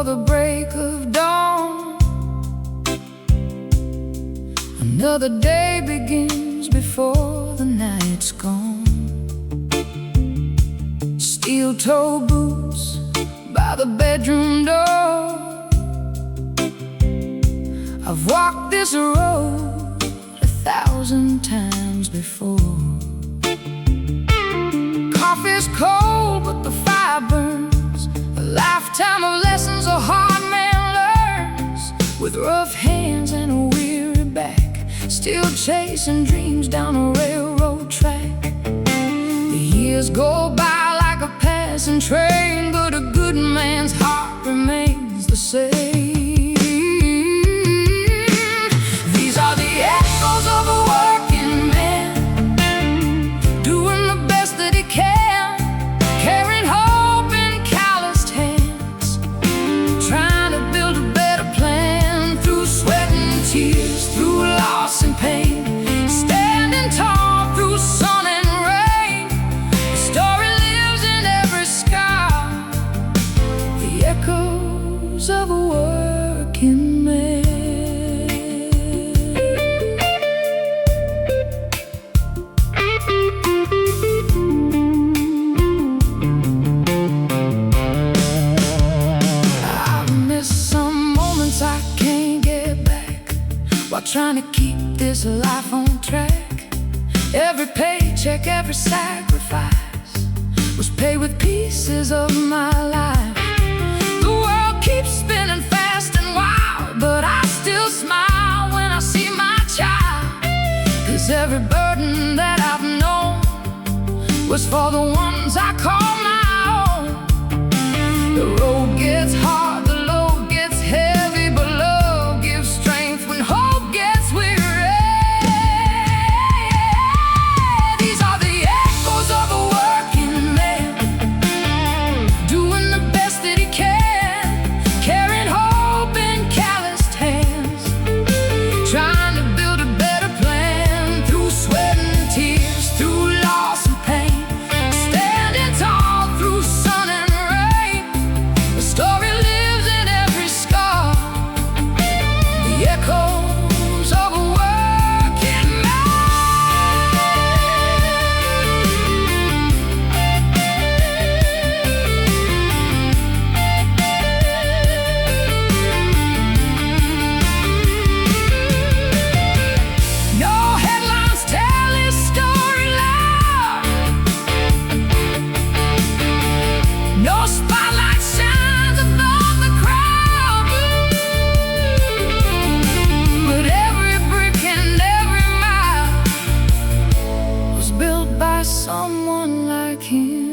before the break of dawn. Another day begins before the night's gone. Steel-toe boots by the bedroom door. I've walked this road 1,000 times before. Coffee's cold, but the fire burns. A lifetime of lessons a hard man learns. With rough hands and a weary back, still chasing dreams down a railroad track. The years go by like a passing train, but a good man's heart remains the same. These are the echoes of a working man, doing the best that he can, carrying hope in calloused hands, trying to build a better plan through sweat and tears, through loss and pain, standing tall through sun and rain. The story lives in every scar, the echoes of a working man. I can't get back while trying to keep this life on track. Every paycheck, every sacrifice was paid with pieces of my life. The world keeps spinning fast and wild, but I still smile when I see my child. 'Cause every burden that I've known was for the ones I call my own. The road gets hard, the load gets heavy, but love gives strength when hope gets weary. These are the echoes of a working man, doing the best that he can, carrying hope in calloused hands, trying to build a better plan through sweat and tears, through loss and pain, standing tall through sun and rain. The story lives in every scar, the echoes of a working man. No headlines tell his story loud, no spotlight shines above the crowd, but every brick and every mile was built by someone like him.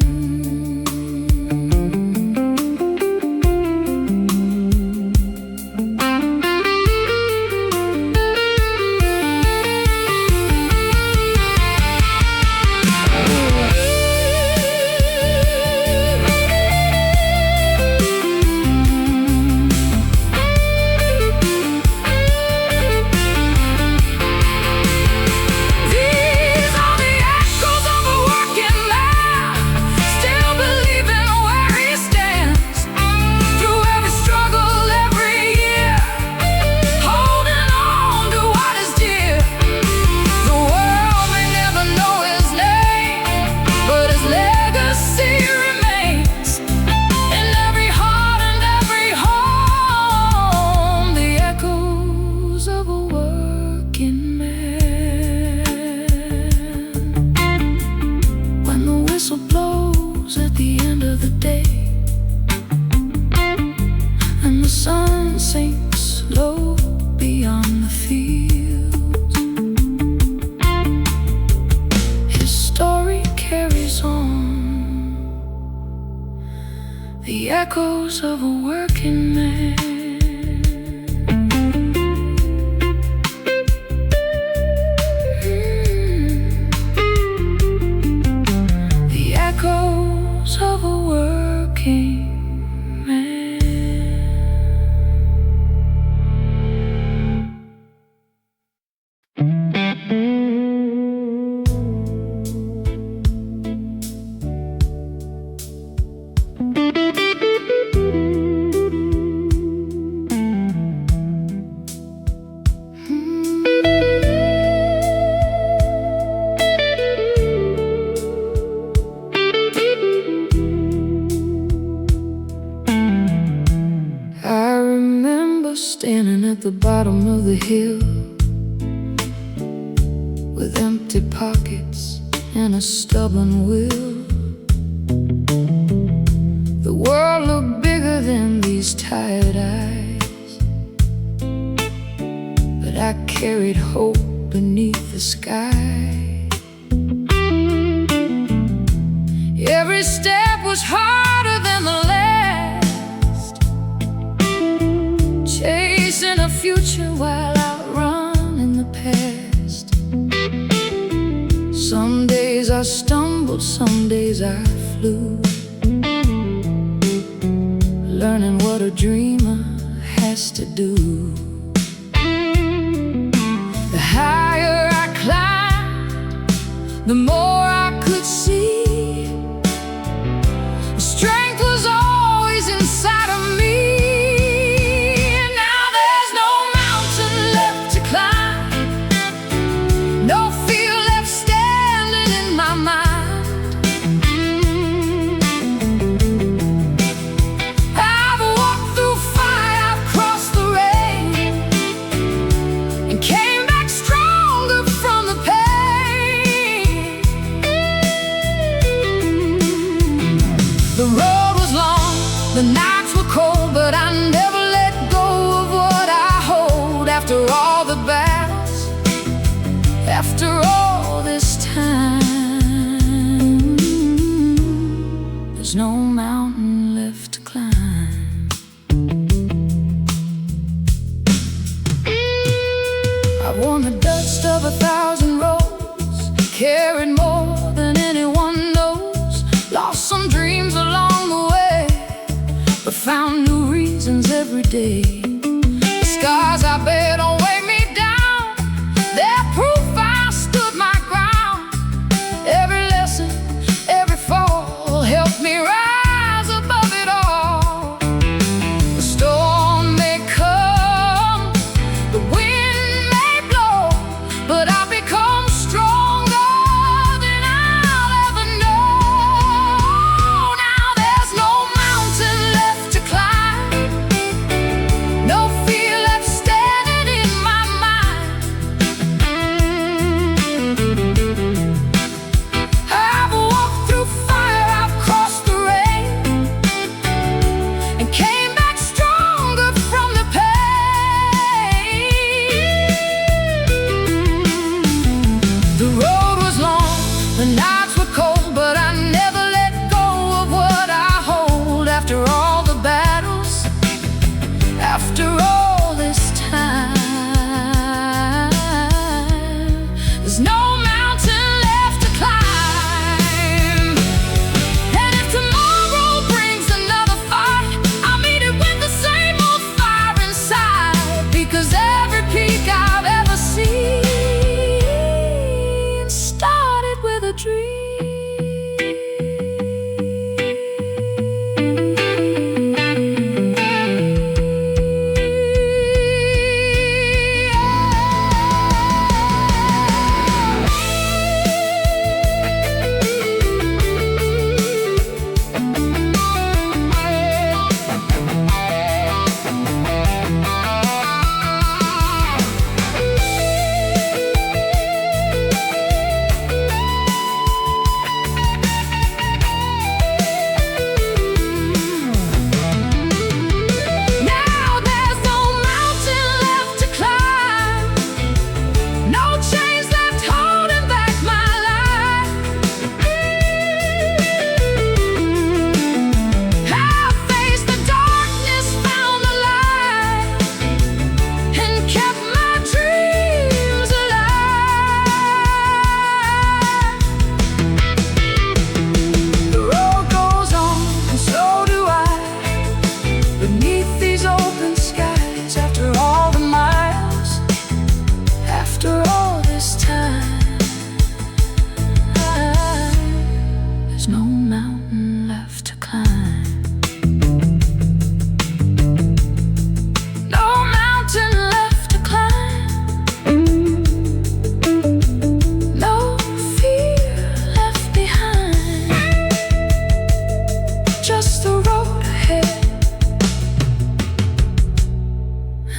These are the echoes of a working man, still believing where he stands, through every struggle, every year, holding on to what is dear. The world may never know his name, but his legacy remains in every heart and every home. The echoes of a working man. When the whistle blows at the end of the day, and the sun sinks low beyond the fields, his story carries on, the echoes of a working man. The echoes of a working man. remember standing at the bottom of the hill with empty pockets and a stubborn will. The world looked bigger than these tired eyes, but I carried hope beneath the sky. Every step was harder than the last, chasing a future while outrunning the past. Some days I stumbled, some days I flew, learning what a dreamer has to do. The higher I climbed, the more I could see. The strength was always inside of me. And now there's no mountain left to climb, no fear left standing in my mind. I've walked through fire, I've crossed the rain, and came back stronger from the pain. The road was long, the nights were cold, but I never let go of what I hold. After all the battles, after all this time, there's no mountain left to climb. I've worn the dust of 1,000 roads, carried more than anyone knows, lost some dreams along the way, but found new reasons every day. The scars I bear don't weigh me down, they're proof I stood my ground. Every lesson, every fall helped me rise above it all. The storm may come, the wind may blow, but I've become stronger than I'll ever know. Now there's no mountain left to climb,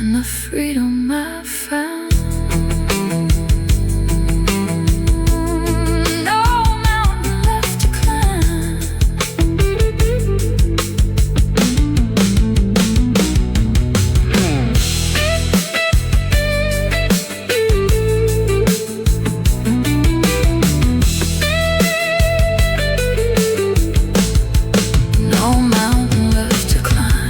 and the freedom I found. No mountain left to climb. No mountain left to climb.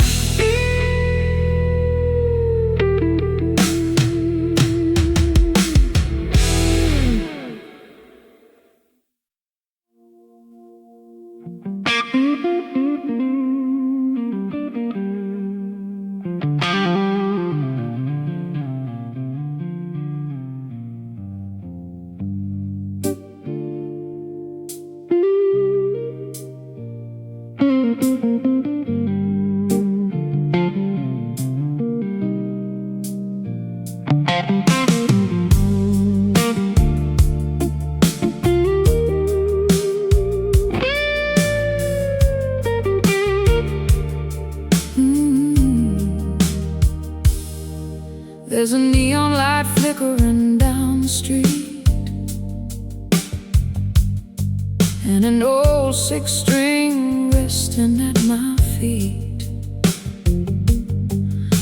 There's a neon light flickering down the street, and an old six-string resting at my feet.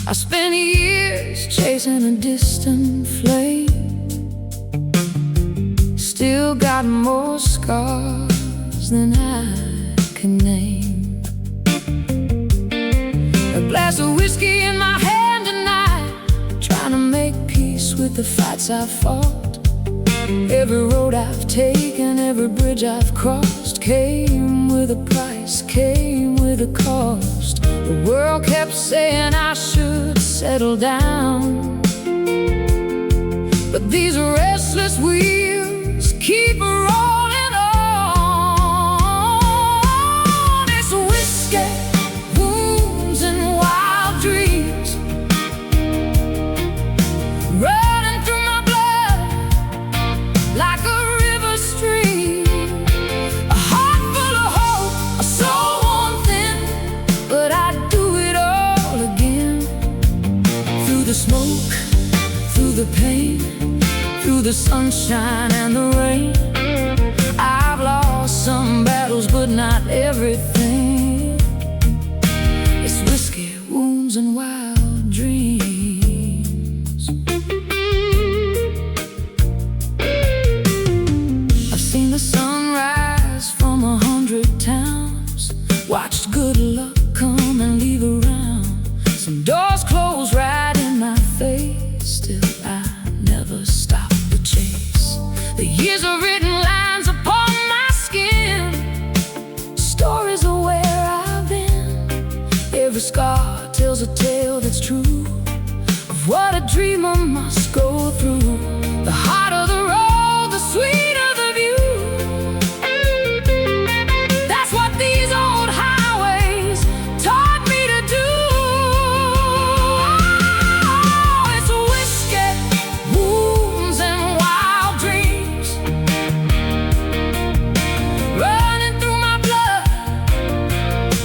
I spent years chasing a distant flame, still got more scars than I can name. A glass of whiskey in my hand tonight, trying to make peace with the fights I've fought. Every road I've taken, every bridge I've crossed, came with a price, came with a cost. The world kept saying I should settle down, but these restless wheels keep rolling on. It's whiskey, wounds, and wild dreams running through my blood like a river stream. A heart full of hope, a soul worn thin, but I'd do it all again. Through the smoke, through the pain, through the sunshine and the rain. I've lost some battles, but not everything. It's whiskey, wounds, and wild dreams. I've seen the sun rise from 100 towns, watched good luck come and leave around. Some doors close right in my face, still I never stop the chase. The years are written lines upon my skin, stories of where I've been. Every scar tells a tale that's true, of what a dreamer must go through. The harder the road, the sweeter the view. That's what these old highways taught me to do. Oh, it's whiskey, wounds, and wild dreams running through my blood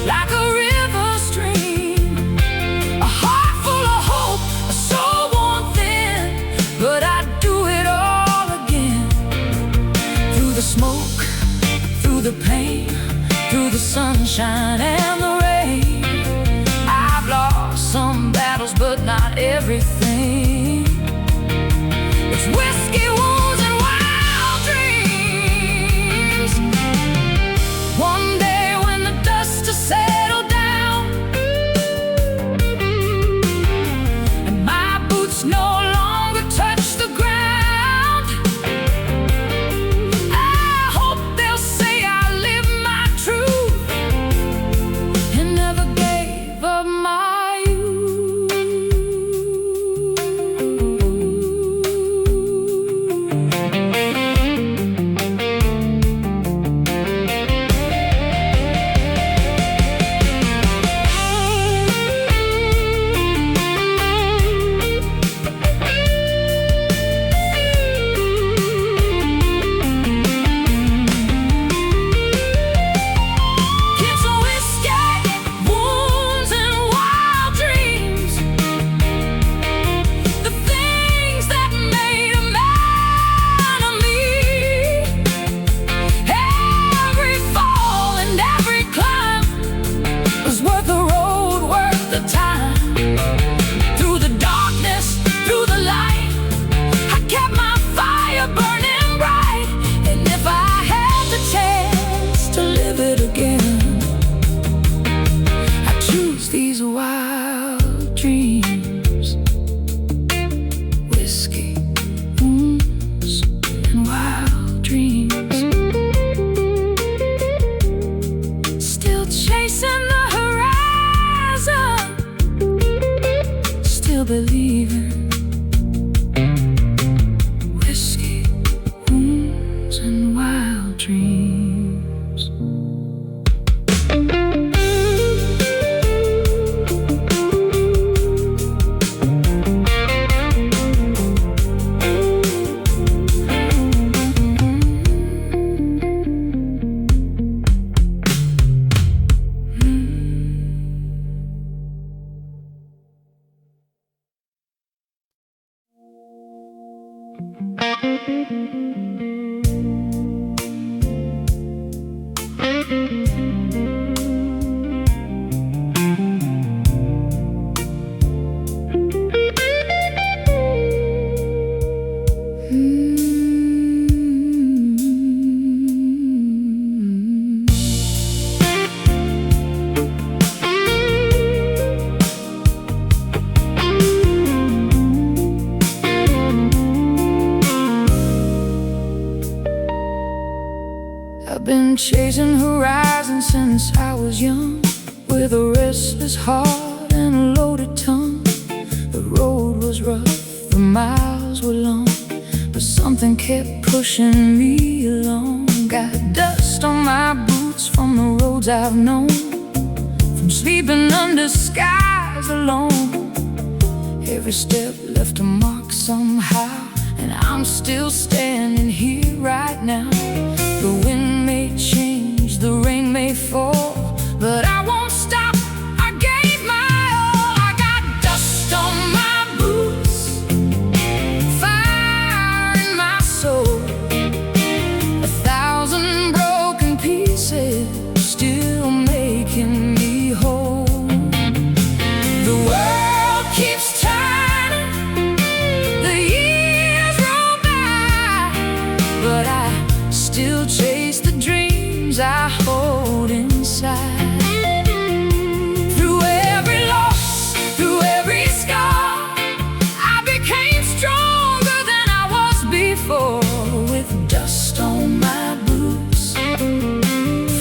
like a river stream. A heart full of hope, a soul worn thin, but I'd do it all again. Through the smoke, through the pain, through the sunshine and the rain. I've lost some battles, but not everything. It's whiskey, wounds, and wild dreams. One day when the dust has settled down and my boots no longer touch the ground, I hope they'll say I lived my truth and never gave up my youth. a believer. Whiskey, wounds, and wild dreams. I've been chasing horizons since I was young, with a restless heart and a loaded tongue. The road was rough, the miles were long, but something kept pushing me along. Got dust on my boots from the roads I've known, from sleeping under skies alone. Every step left a mark somehow, and I'm still standing here right now. The wind may change, the rain may fall, but I won't stop. I gave my all. I got dust on my boots, fire in my soul, 1,000 broken pieces still making me whole. The world keeps turning, the years roll by, but I still chase the dreams I hold inside. Through every loss, through every scar, I became stronger than I was before. With dust on my boots,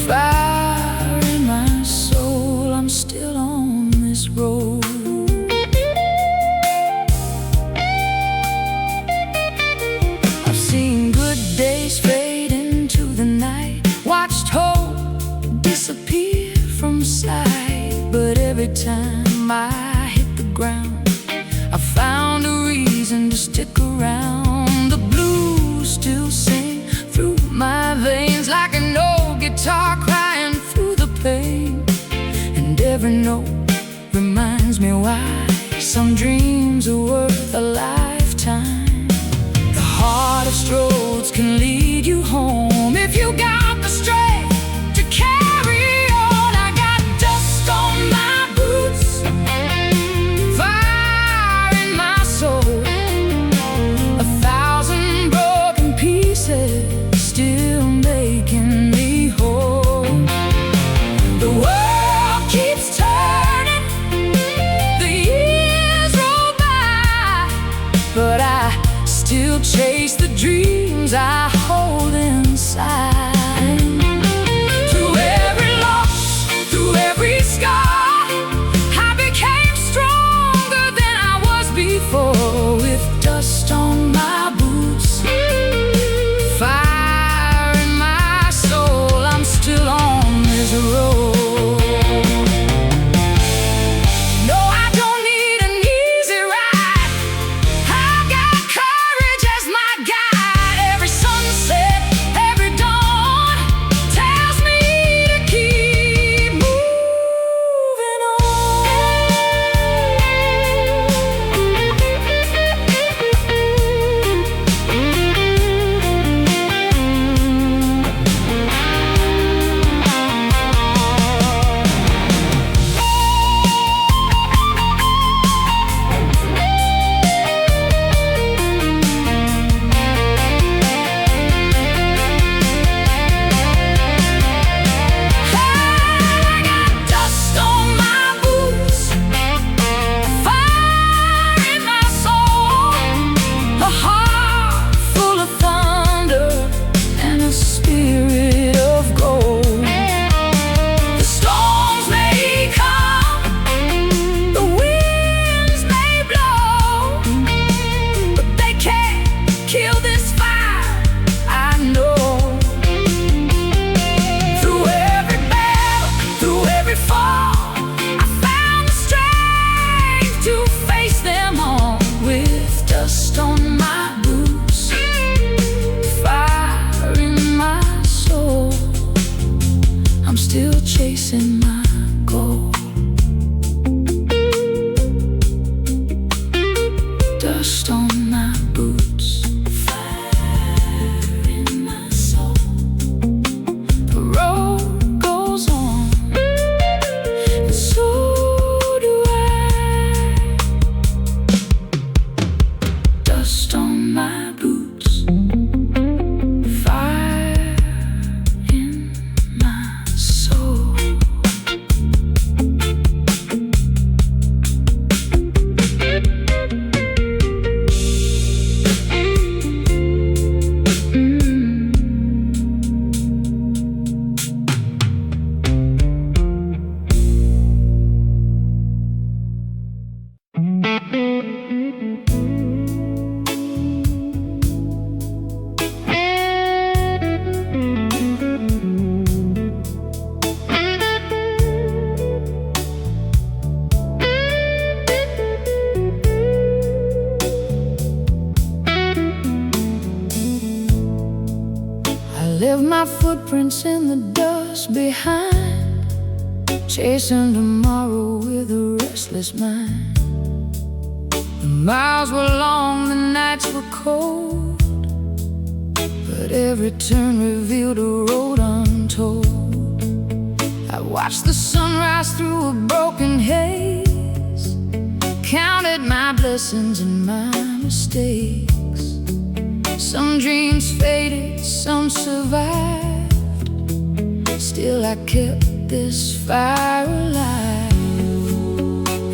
fire in my soul, I'm still on this road. I've seen good days fade into the night, watched hope disappear from sight, but every time I hit the ground, I found a reason to stick around. The blues still sing through my veins, like an old guitar crying through the pain, and every note reminds me why some dreams are worth a lifetime. The hardest roads can lead you home if you got the strength to carry on. I got dust on my boots, fire in my soul, 1,000 broken pieces still making me whole. The world keeps turning, the years roll by, dust on my boots, fire in my soul. The road goes on, and so do I. Dust on my boots, fire in my soul. Leave my footprints in the dust behind, chasing tomorrow with a restless mind. The miles were long, the nights were cold, but every turn revealed a road untold. I watched the sunrise through a broken haze, counted my blessings and my mistakes. Some dreams faded, some survived, still I kept this fire alive.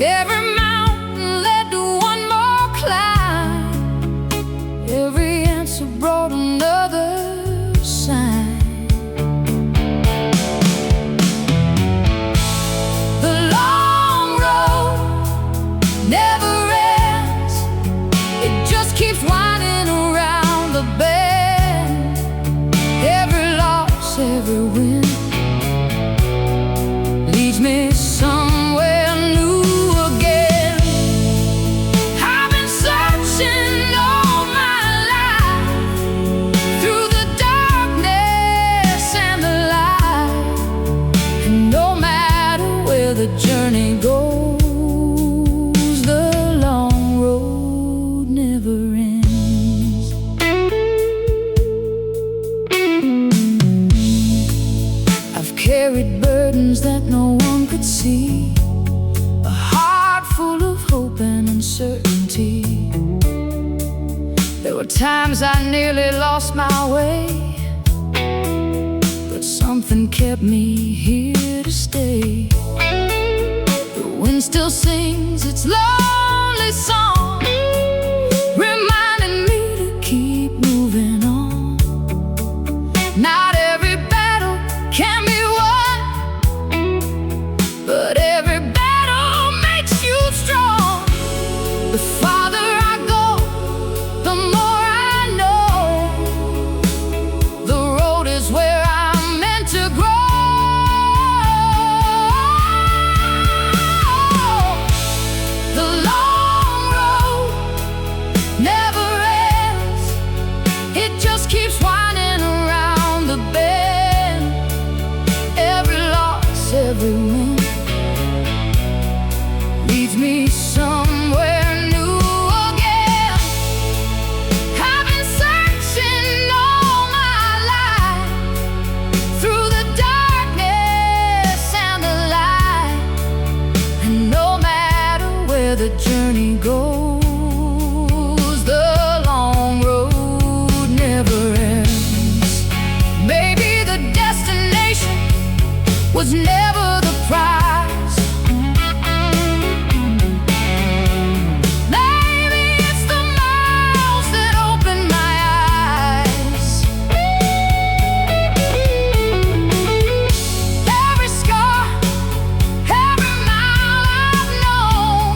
Every mountain led to one more climb, every answer brought another sign. The long road never ends, it just keeps winding around the bend. Every loss, every win leads me somewhere new again. I've been searching all my life, through the darkness and the light, and no matter where the journey goes, the long road never ends. I've carried burdens that no one could see, a heart full of hope and uncertainty. There were times I nearly lost my way, but something kept me here to stay. The wind still sings its lonely song, reminding me to keep moving on. Not every battle can be won, but every battle makes you strong. The farther I go, the more I know the road is where I'm meant to grow. The long road never ends, it just keeps winding around the bend. Every loss, every win leads me somewhere new again. I've been searching all my life, through the darkness and the light, and no matter where the journey goes, the long road never ends. Maybe the destination was never the prize. Maybe it's the miles that open my eyes. Every scar, every mile I've known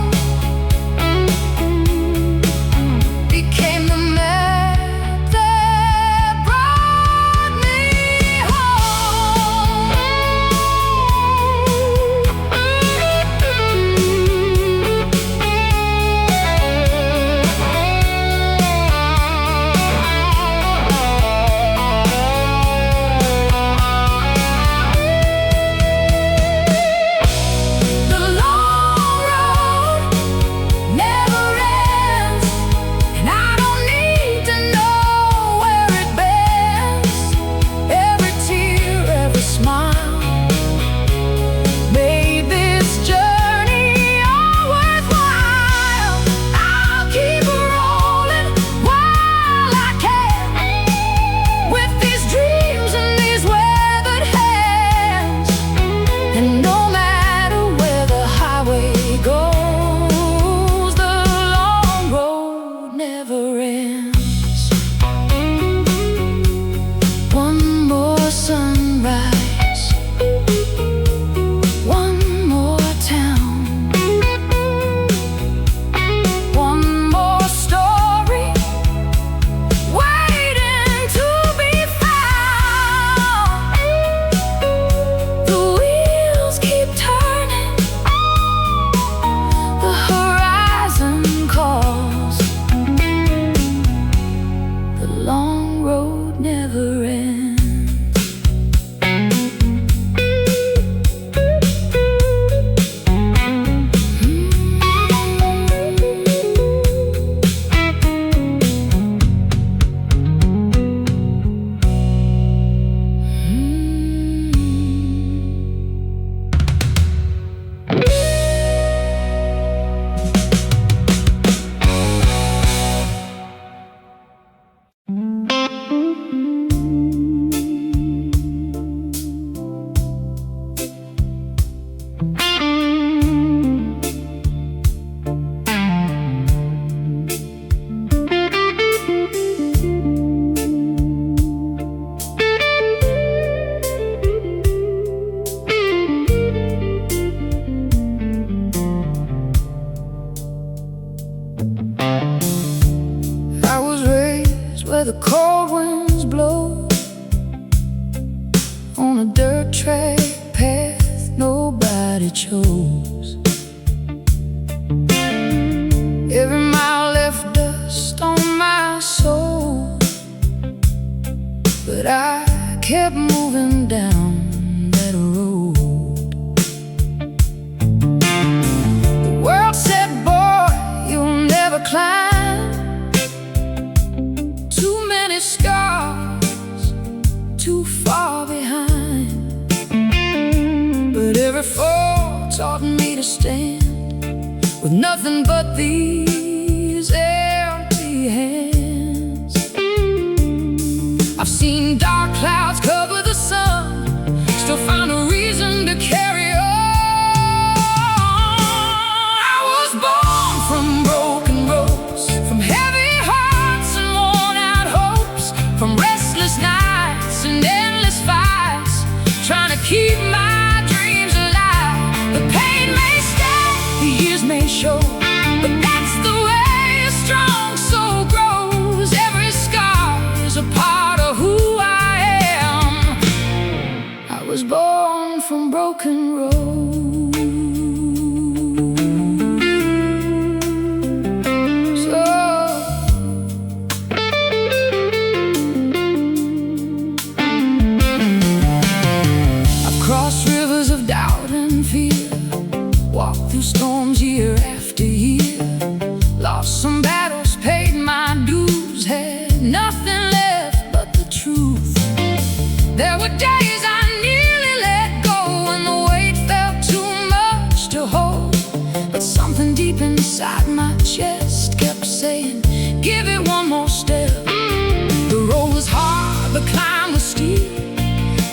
where the cold winds blow, on a dirt track path nobody chose. Every mile left dust on my soul, but I kept moving down that road. The world said, boy, you'll never climb. Too many scars, too far behind. But every fall taught me to stand with nothing but these empty hands. I've seen dark clouds cover the sun, still find a reason to carry on. I was born from broken roads, from heavy hearts and worn out hopes, from restless nights and endless fights, trying to keep my dreams alive. The pain may stay, the years may show, but that's the way a strong soul grows. Every scar is a part of who I am. I was born from broken roads. I've crossed rivers of doubt and fear, walked through storms year after year, lost some battles, paid my dues, had nothing left but the truth. There were days I nearly let go and the weight felt too much to hold, but something deep inside my chest kept saying, give it one more step. The road was hard, the climb was steep,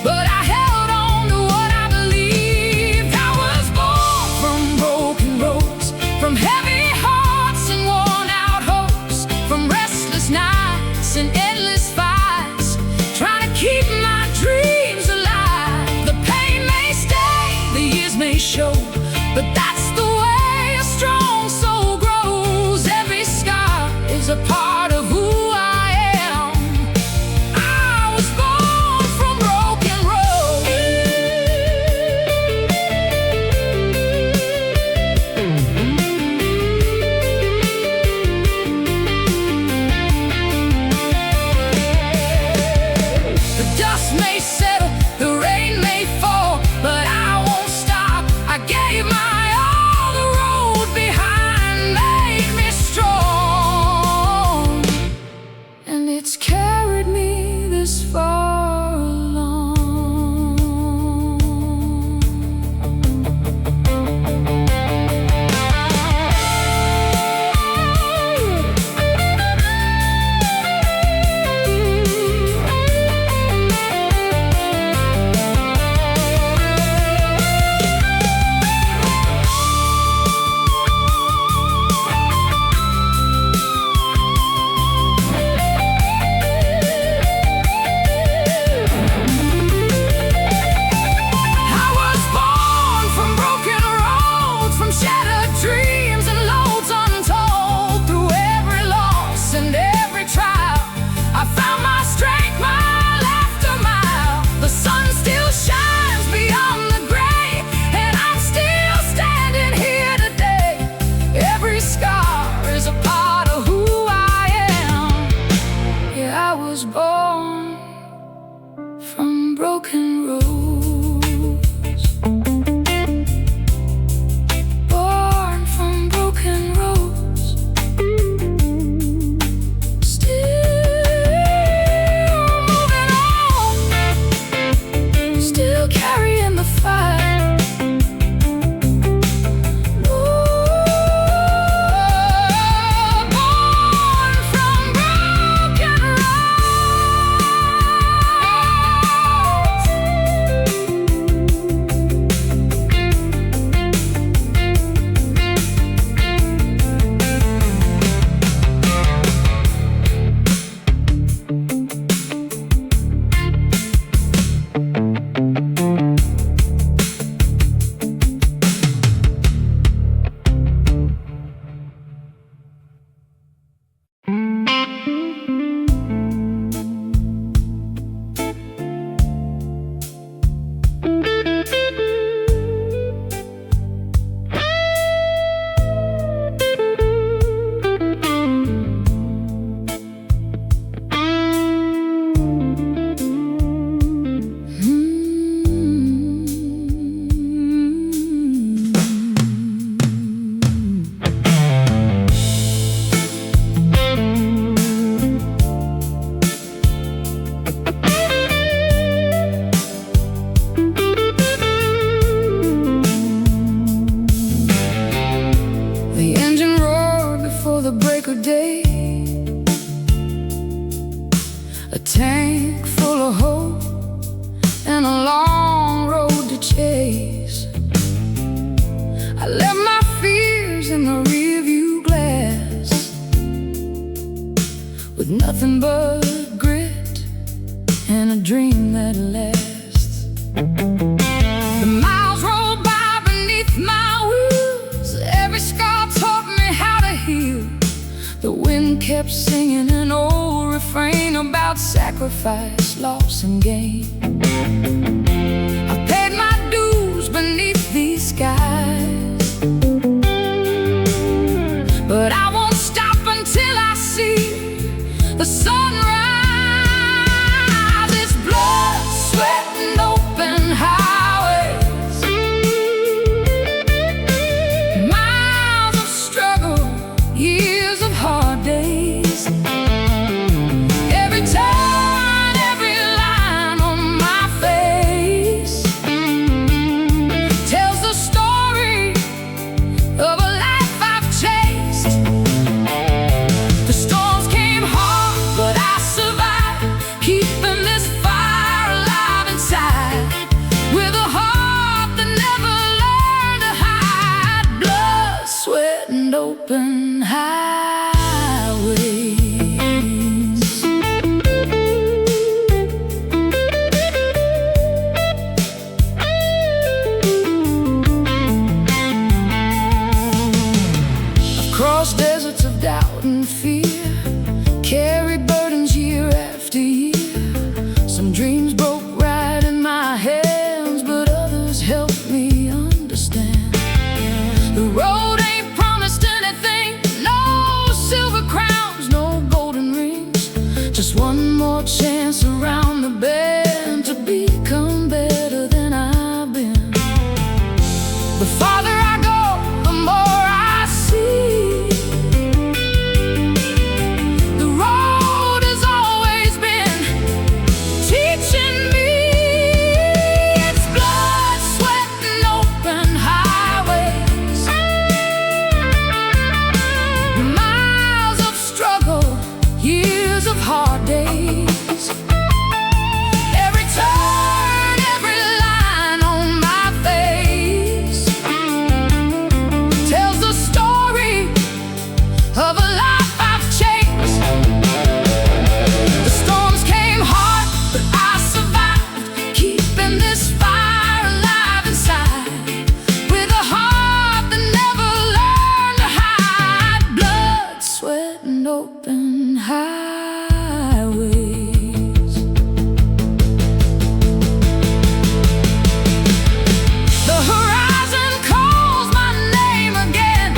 but I held on to what I believed. I was born from broken roads, from heavy hearts and worn out hopes, from restless nights and endless fights, trying to keep my dreams alive. The pain may stay, the years may show, but that's the way a strong soul grows. with nothing but grit and a dream that lasts. The miles roll by beneath my wheels, every scar taught me how to heal. The wind kept singing an old refrain about sacrifice, loss and gain. I paid my dues beneath these skies, but I won't stop until I see the sunrise. It's blood, sweat, and open highways, miles of struggle, years of hard days. Every turn, every line on my face tells the story of a life I've chased. The storms came hard, but I survived, keeping this fire alive inside, with a heart that never learned to hide. Blood, sweat, and open highways. I've crossed deserts of doubt and fear, carried burdens year after year. Some dreams broke right in my hands, but others helped me understand. The road ain't promised anything, no silver crowns, no golden rings, just one more chance around the bend to become better than I've been. The farther I go, the more I see. The road has always been teaching me. It's blood, sweat, and open highways, miles of struggle, years of hard days. Every turn, every line on my face tells the story of a life I've chased. The storms came hard, but I survived, keeping this fire alive inside, with a heart that never learned to hide. Blood, sweat, and open highways. The horizon calls my name again,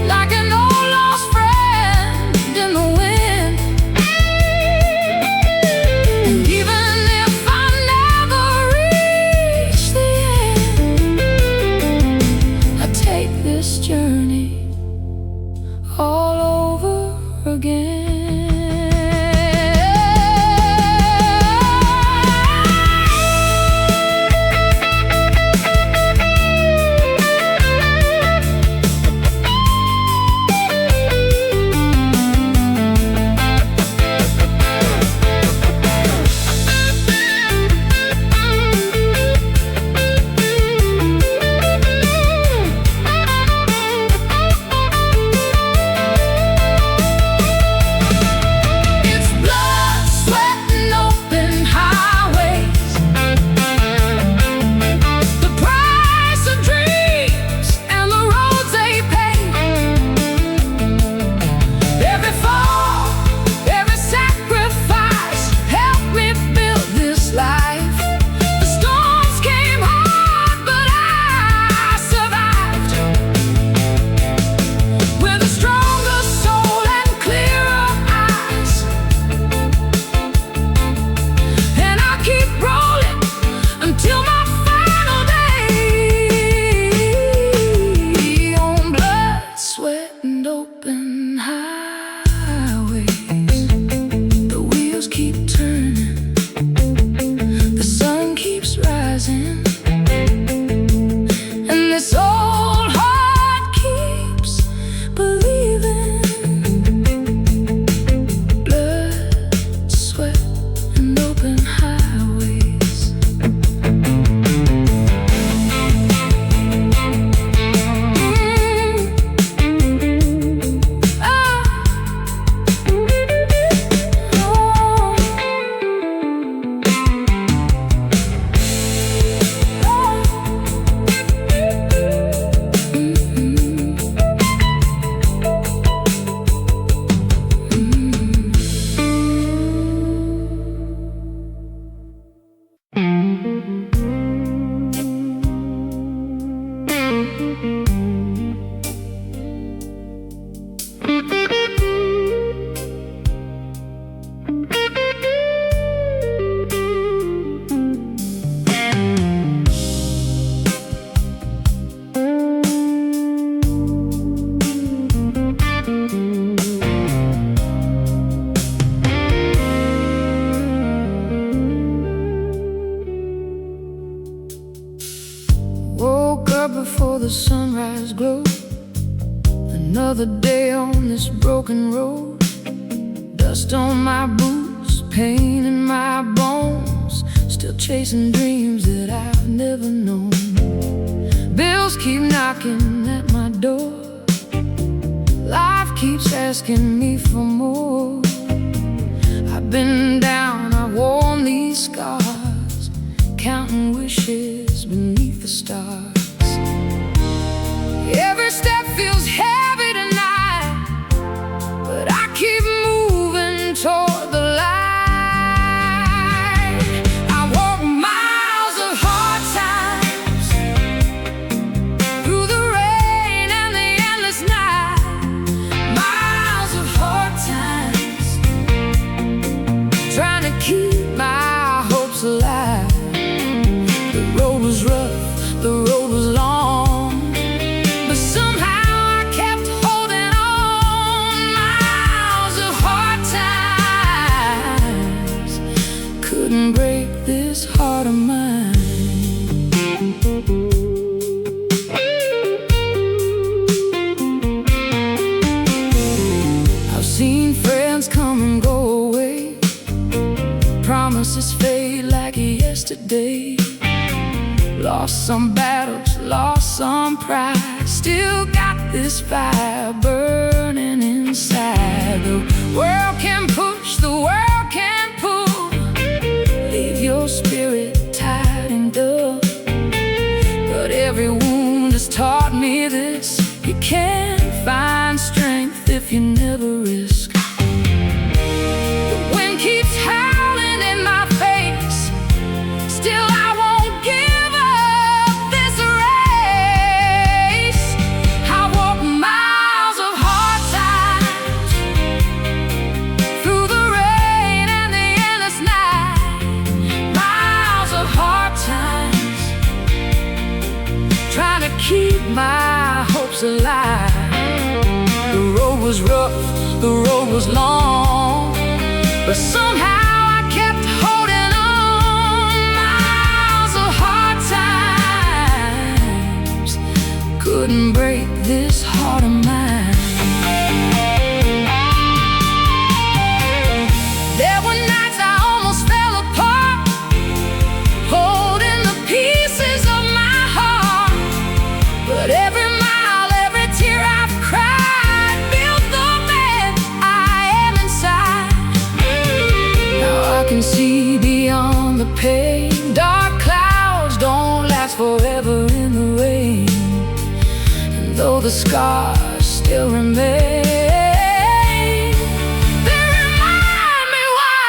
like an old lost friend in the wind. And even if I never reach the end, I take this journey all over again. Another day on this broken road, dust on my boots, pain in my bones, still chasing dreams that I've never known. Bills keep knocking at my door, life keeps asking me for more. I've been down, I've worn these scars, counting wishes beneath the stars. Every step feels heavy tonight, but I keep moving toward the light. I walk miles of hard times, through the rain and the endless night. Miles of hard times, trying to keep my hopes alive. The road was rough, the road was long, but somehow I kept holding on. Miles of hard times couldn't break this heart of mine. I've seen friends come and go away, promises fade like yesterday. Lost some battles, lost some pride, still got this fire burning inside. The world can push, the world can pull, leave your spirit tied and dull. But every wound has taught me this: you can't find strength if you never risk. The wind keeps howling in my face, still I won't give up this race. I walk miles of hard times, through the rain and the endless night. Miles of hard times, trying to keep my hopes alive. The road was rough, the road was long, but somehow I kept holding on. Miles of hard times couldn't break this heart of mine. There were nights I almost fell apart, holding the pieces of my heart. But every mile, every tear I've cried built the man I am inside. Now I can see beyond the pain. Dark clouds don't last forever in the rain, and though the scars still remain, they remind me why I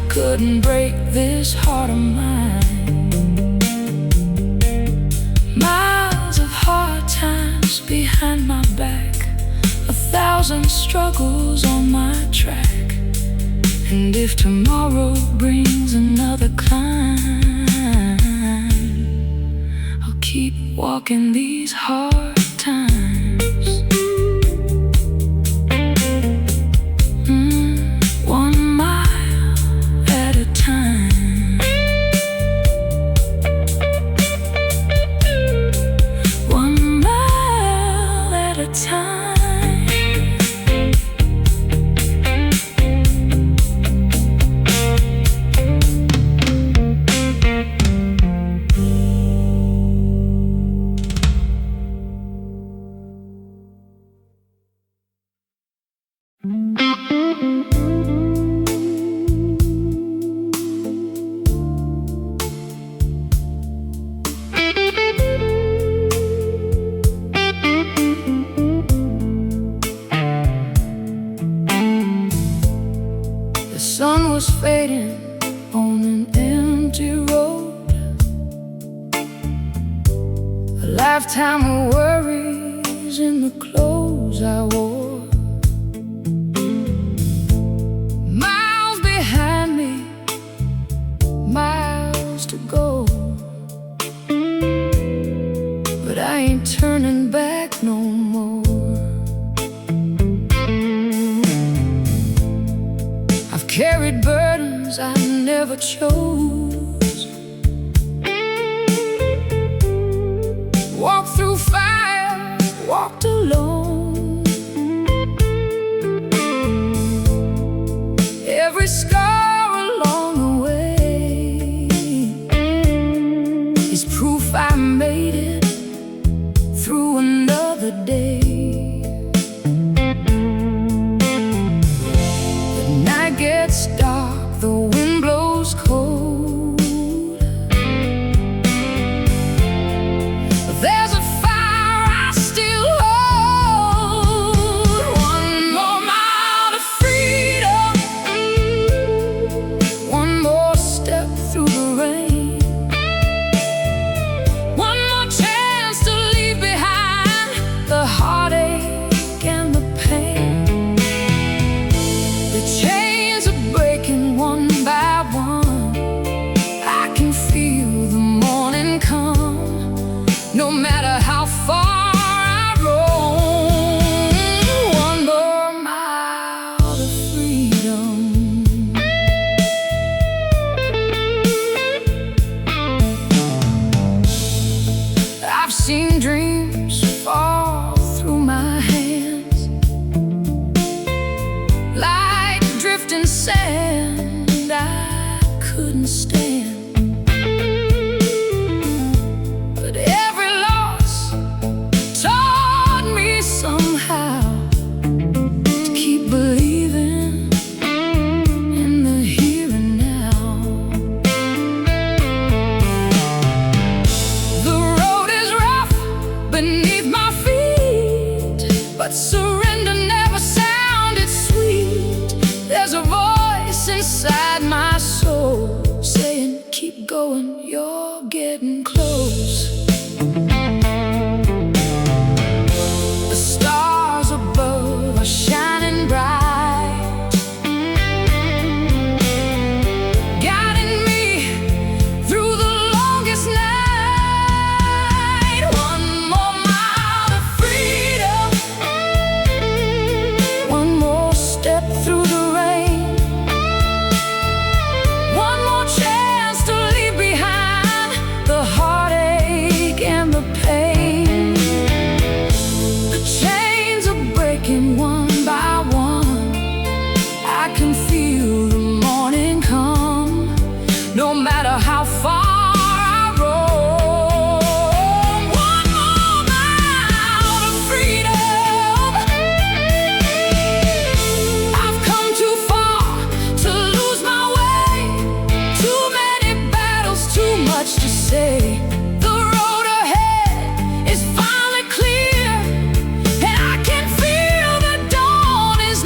couldn't break this heart of mine. Miles of hard times behind my back, 1,000 struggles on my track. And if tomorrow brings another climb, I'll keep walking these hard times. 1 mile at a time. 1 mile at a time. lifetime of worries in the clothes I wore. Miles behind me, miles to go, but I ain't turning back no more. I've carried burdens I never chose, walked through fire, walked alone. Every scar along the way is proof I made it through another day. The night gets dark, the wind blows cold. There's a fire I still hold. One more mile to freedom, one more step through the rain, one more chance to leave behind the heartache and the pain. The chains are breaking one by one. I can feel the morning come, no matter how far I roam. One more mile to freedom. I've seen dreams fall through my hands like drifting sand I couldn't stand. But every loss taught me somehow to keep believing in the here and now. The road is rough beneath my feet, but surrender never sounded sweet. There's a voice inside my soul saying, keep going, you're getting close. The stars above are shining bright, guiding me through the longest night. One more mile to freedom, one more step through the rain, one more chance to leave behind the heartache and the pain. The chains are breaking one by one. I can feel the morning come, no matter how far I roam. One more mile to freedom. I've come too far to lose my way. Too many battles, too much to say. The road ahead is finally clear, and I can feel the dawn is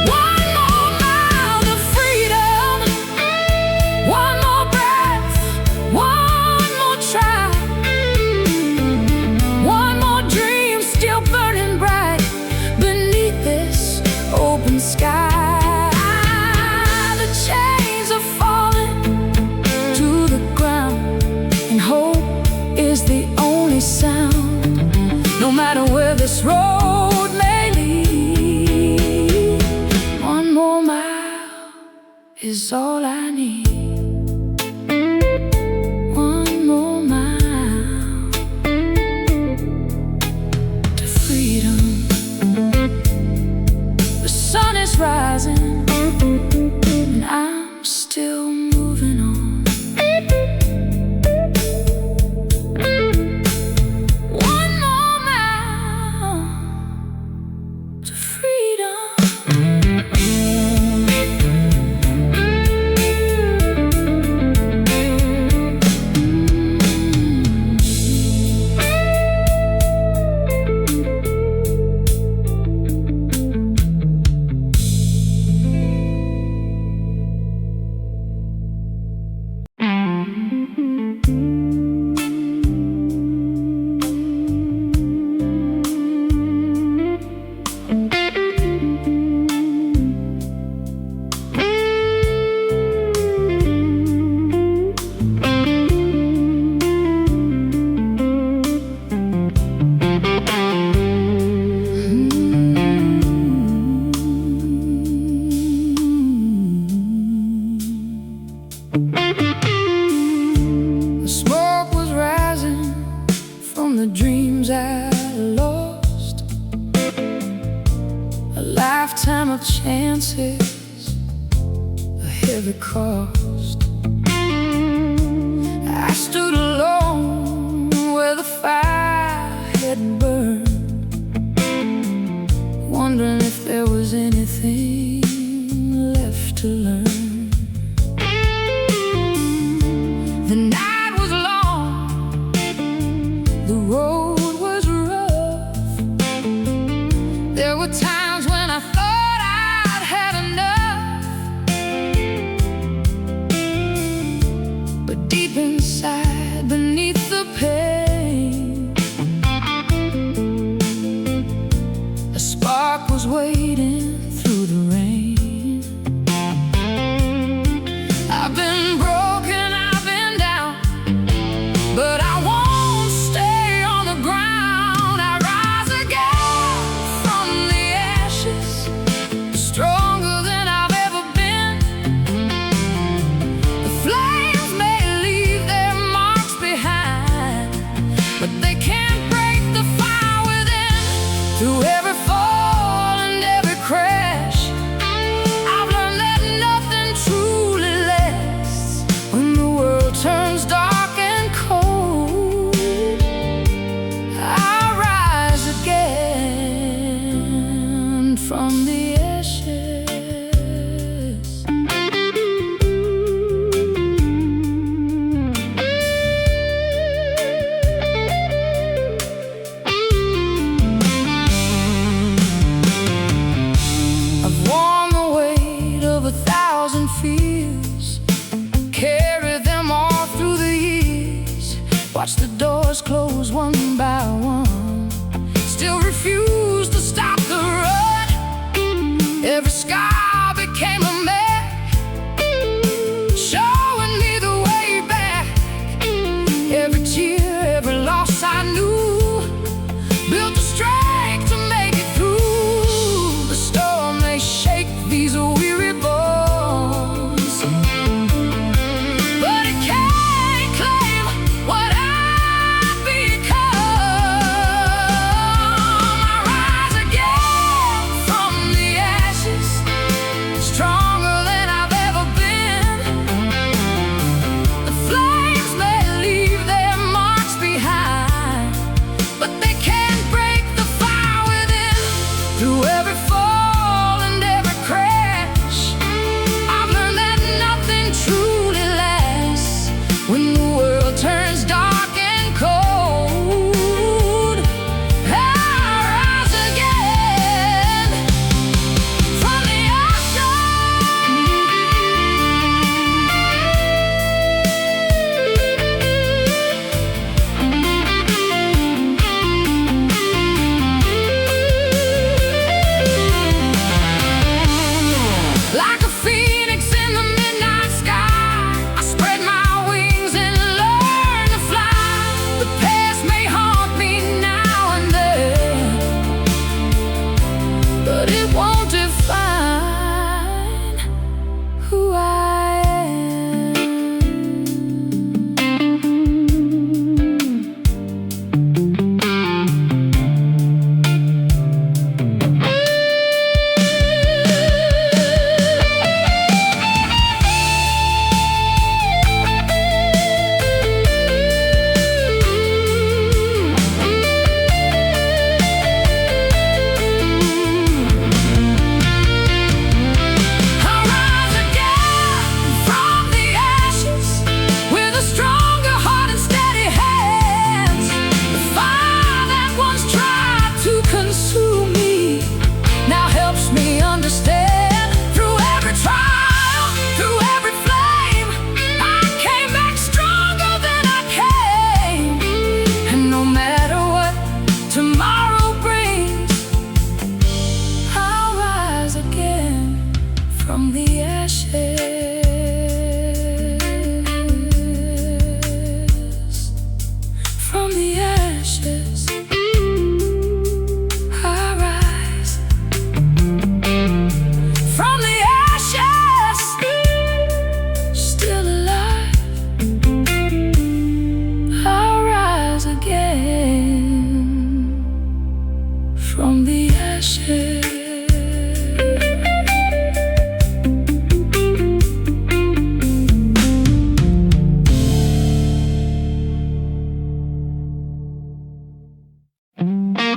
one more mile to freedom, one more breath, one more try, one more dream still burning bright beneath this open sky. The chains are falling to the ground, and hope is the only sound, no matter where this road may lead. One more mile is all I need. One more mile to freedom. The sun is rising, and I'm still moving on. dreams I lost, a lifetime of chances, a heavy cost. I stood alone where the fire had burned, wondering if there was anything left to learn. The night was long, the road was rough. There were times when I thought I'd had enough, but deep inside, beneath the pain,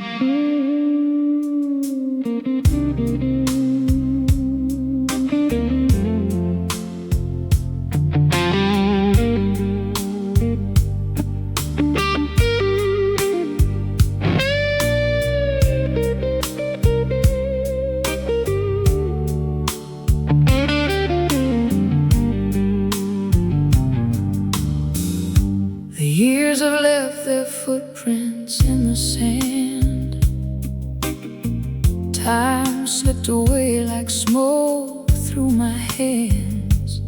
The years have left their footprints in the sand. Time slipped away like smoke through my hands.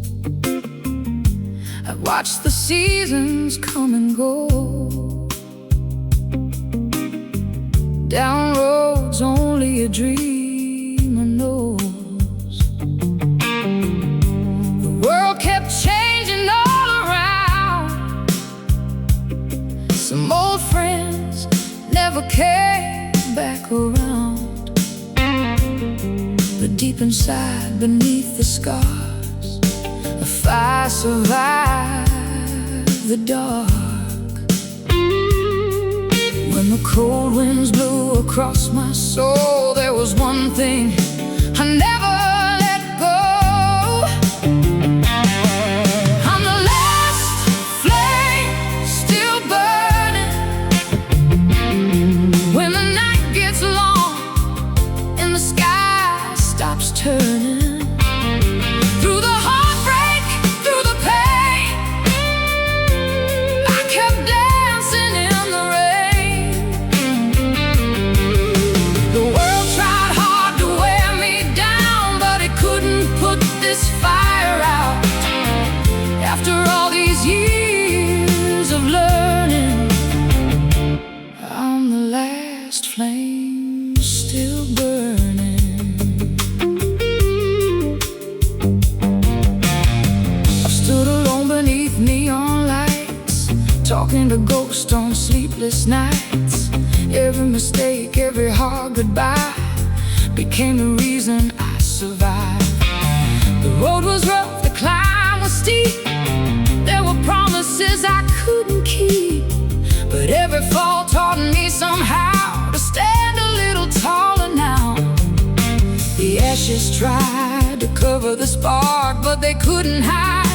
I've watched the seasons come and go, down roads only a dreamer knows. The world kept changing all around. Some old friends never came back around. But deep inside, beneath the scars, a fire survived the dark. When the cold winds blew across my soul, there was one thing I never let go. I'm the last flame still burning. When the night gets long and the sky stops turning, through the heartbreak, through the pain, I kept dancing in the rain. The world tried hard to wear me down, but it couldn't put this fire out. After all these years of learning, I'm the last flame still burning. I've stood alone beneath neon lights, talking to ghosts on sleepless nights. Every mistake, every hard goodbye became the reason I survived. The road was rough, the climb was steep. There were promises I couldn't keep, but every fall taught me somehow to stand a little taller now. The ashes tried to cover the spark, but they couldn't hide